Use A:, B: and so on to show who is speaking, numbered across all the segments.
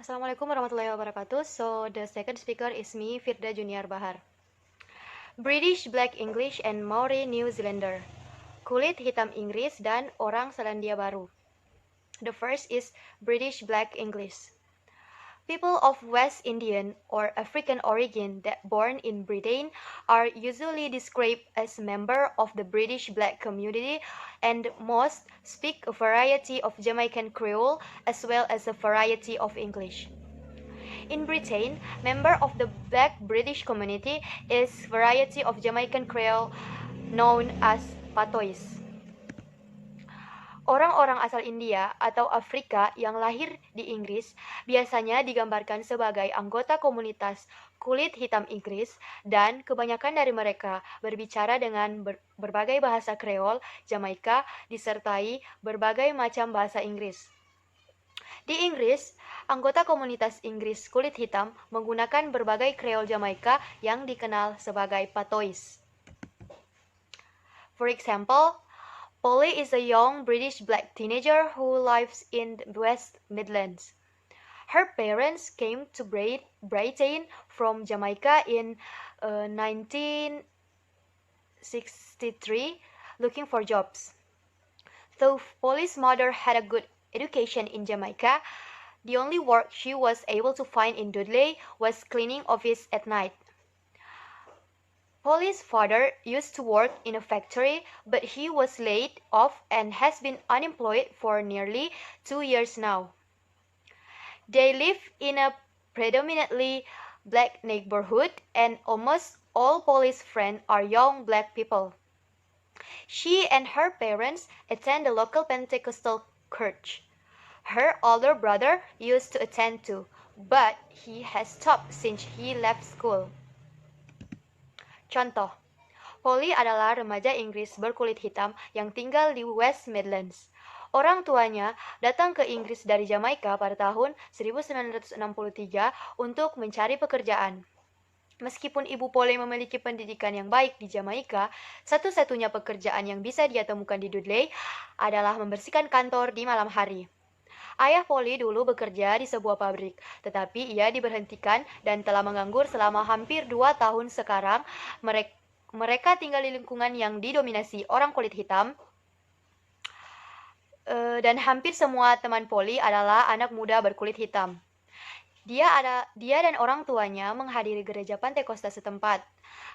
A: Assalamualaikum warahmatullahi wabarakatuh. So the second speaker is me, Firda Junior Bahar. British Black English and Maori New Zealander. Kulit hitam Inggris dan orang Selandia Baru. The first is British Black English. People of West Indian or African origin that born in Britain are usually described as member of the British black community and most speak a variety of Jamaican Creole as well as a variety of English. In Britain, member of the Black British community is variety of Jamaican Creole known as patois. Orang-orang asal India atau Afrika yang lahir di Inggris biasanya digambarkan sebagai anggota komunitas kulit hitam Inggris dan kebanyakan dari mereka berbicara dengan berbagai bahasa Kreol, Jamaika, disertai berbagai macam bahasa Inggris. Di Inggris, anggota komunitas Inggris kulit hitam menggunakan berbagai Kreol Jamaika yang dikenal sebagai patois. For example, Polly is a young British black teenager who lives in the West Midlands. Her parents came to Britain from Jamaica in 1963 looking for jobs. Though Polly's mother had a good education in Jamaica, the only work she was able to find in Dudley was cleaning office at night. Polly's father used to work in a factory, but he was laid off and has been unemployed for nearly 2 years now. They live in a predominantly black neighborhood, and almost all Polly's friends are young black people. She and her parents attend the local Pentecostal church. Her older brother used to attend too, but he has stopped since he left school. Contoh, Polly adalah remaja Inggris berkulit hitam yang tinggal di West Midlands. Orang tuanya datang ke Inggris dari Jamaika pada tahun 1963 untuk mencari pekerjaan. Meskipun ibu Polly memiliki pendidikan yang baik di Jamaika, satu-satunya pekerjaan yang bisa dia temukan di Dudley adalah membersihkan kantor di malam hari. Ayah Polly dulu bekerja di sebuah pabrik, tetapi ia diberhentikan dan telah menganggur selama hampir 2 tahun sekarang. Mereka tinggal di lingkungan yang didominasi orang kulit hitam, dan hampir semua teman Polly adalah anak muda berkulit hitam. Dia dan orang tuanya menghadiri gereja Pantekosta setempat,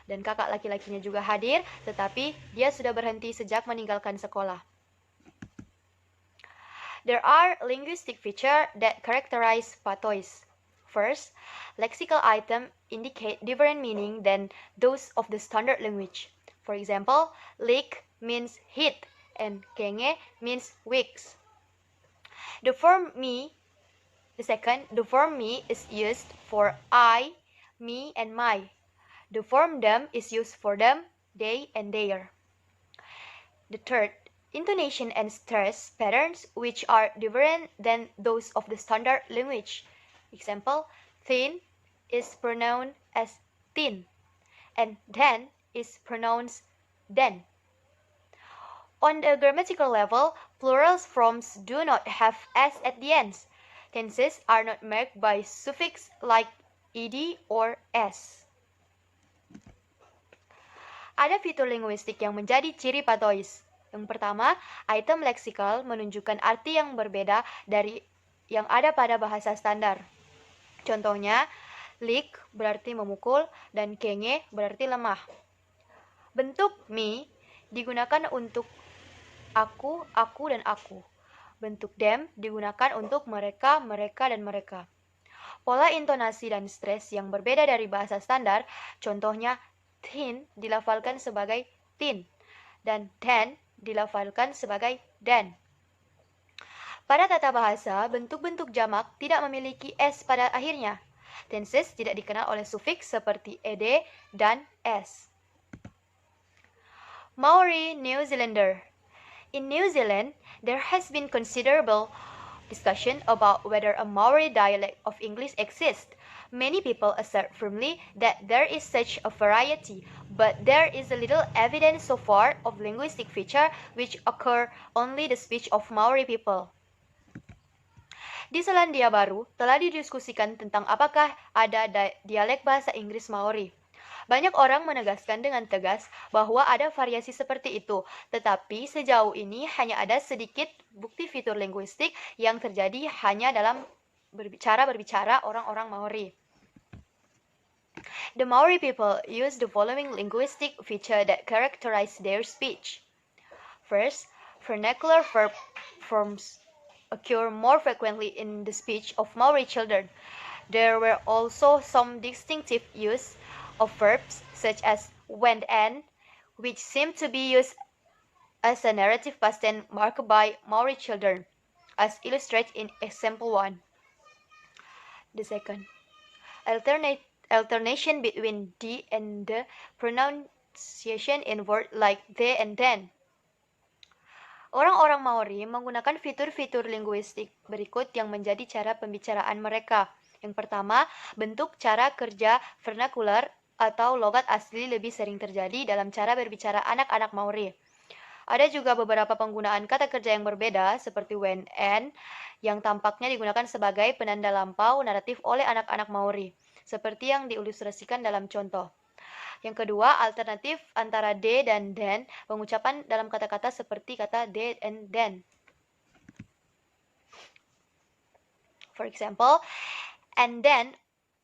A: dan kakak laki-lakinya juga hadir, tetapi dia sudah berhenti sejak meninggalkan sekolah. There are linguistic features that characterize patois. First, lexical items indicate different meaning than those of the standard language. For example, leak means heat and kenge means weeks. The form me is used for I, me, and my. The form them is used for them, they, and their. The third, intonation and stress patterns which are different than those of the standard language. Example, thin is pronounced as thin, and then is pronounced den. On the grammatical level, plural forms do not have s at the ends. Tenses are not marked by suffix like ed or s. Ada fitur linguistik yang menjadi ciri patois. Yang pertama, item leksikal menunjukkan arti yang berbeda dari yang ada pada bahasa standar. Contohnya, leak berarti memukul dan kenge berarti lemah. Bentuk me digunakan untuk aku, dan aku. Bentuk them digunakan untuk mereka, dan mereka. Pola intonasi dan stres yang berbeda dari bahasa standar, contohnya thin dilafalkan sebagai tin dan den dilafalkan sebagai den. Pada tata bahasa, bentuk-bentuk jamak tidak memiliki s pada akhirnya. Tenses tidak dikenal oleh sufiks seperti ed dan s. Maori New Zealander. In New Zealand, there has been considerable discussion about whether a Maori dialect of English exists. Many people assert firmly that there is such a variety, but there is a little evidence so far of linguistic feature which occur only the speech of Maori people. Di Selandia Baru telah didiskusikan tentang apakah ada dialek bahasa Inggris Maori. Banyak orang menegaskan dengan tegas bahwa ada variasi seperti itu, tetapi sejauh ini hanya ada sedikit bukti fitur linguistik yang terjadi hanya dalam berbicara orang-orang Maori. The Maori people use the following linguistic feature that characterize their speech. First, vernacular verb forms occur more frequently in the speech of Maori children. There were also some distinctive use of verbs such as went and, which seem to be used as a narrative past tense marked by Maori children, as illustrated in example 1. The second, alternation between the and the pronunciation in words like they and then. Orang-orang Maori menggunakan fitur-fitur linguistik berikut yang menjadi cara pembicaraan mereka. Yang pertama, bentuk cara kerja vernakular atau logat asli lebih sering terjadi dalam cara berbicara anak-anak Maori. Ada juga beberapa penggunaan kata kerja yang berbeda seperti when and yang tampaknya digunakan sebagai penanda lampau naratif oleh anak-anak Maori, seperti yang diilustrasikan dalam contoh. Yang kedua, alternatif antara de dan then, pengucapan dalam kata-kata seperti kata de and then. For example, and then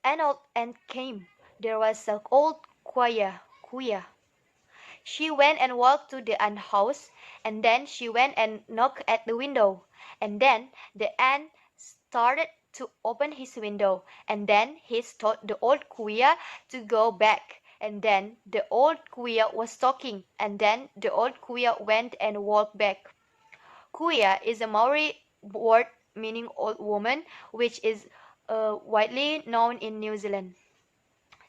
A: an old aunt came. There was an old kuya. She went and walked to the aunt house, and then she went and knocked at the window. And then the aunt started to open his window, and then he told the old kuya to go back. And then the old kuya was talking, and then the old kuya went and walked back. Kuya is a Maori word meaning old woman, which is widely known in New Zealand.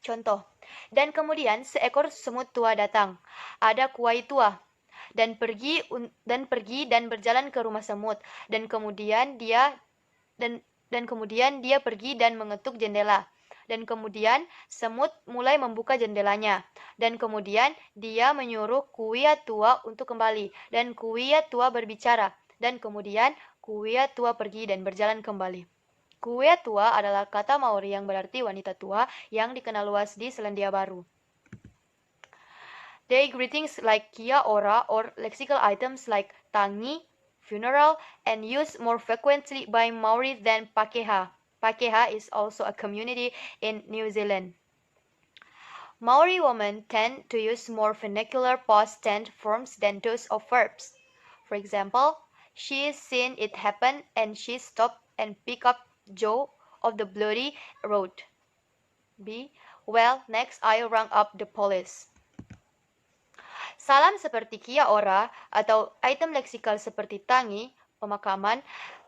A: Contoh, dan kemudian seekor semut tua datang. Ada kuai tua. Dan pergi dan berjalan ke rumah semut. Dan kemudian dia pergi dan mengetuk jendela. Dan kemudian semut mulai membuka jendelanya. Dan kemudian dia menyuruh kuia tua untuk kembali. Dan kuia tua berbicara. Dan kemudian kuia tua pergi dan berjalan kembali. Kuia tua adalah kata Maori yang berarti wanita tua yang dikenal luas di Selandia Baru. Day greetings like kia ora or lexical items like tangi, funeral, and used more frequently by Maori than Pakeha. Pakeha is also a community in New Zealand. Maori women tend to use more vernacular past tense forms than those of verbs. For example, she seen it happen and she stopped and picked up Joe of the bloody road. B. Well, next I rang up the police. Salam seperti kia ora atau item leksikal seperti tangi, pemakaman,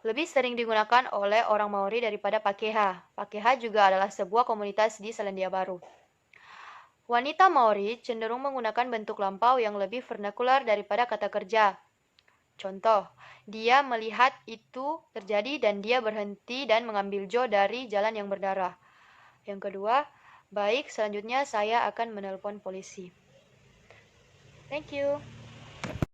A: lebih sering digunakan oleh orang Maori daripada Pakeha. Pakeha juga adalah sebuah komunitas di Selandia Baru. Wanita Maori cenderung menggunakan bentuk lampau yang lebih vernakular daripada kata kerja. Contoh, dia melihat itu terjadi dan dia berhenti dan mengambil Joe dari jalan yang berdarah. Yang kedua, baik, selanjutnya saya akan menelpon polisi. Thank you.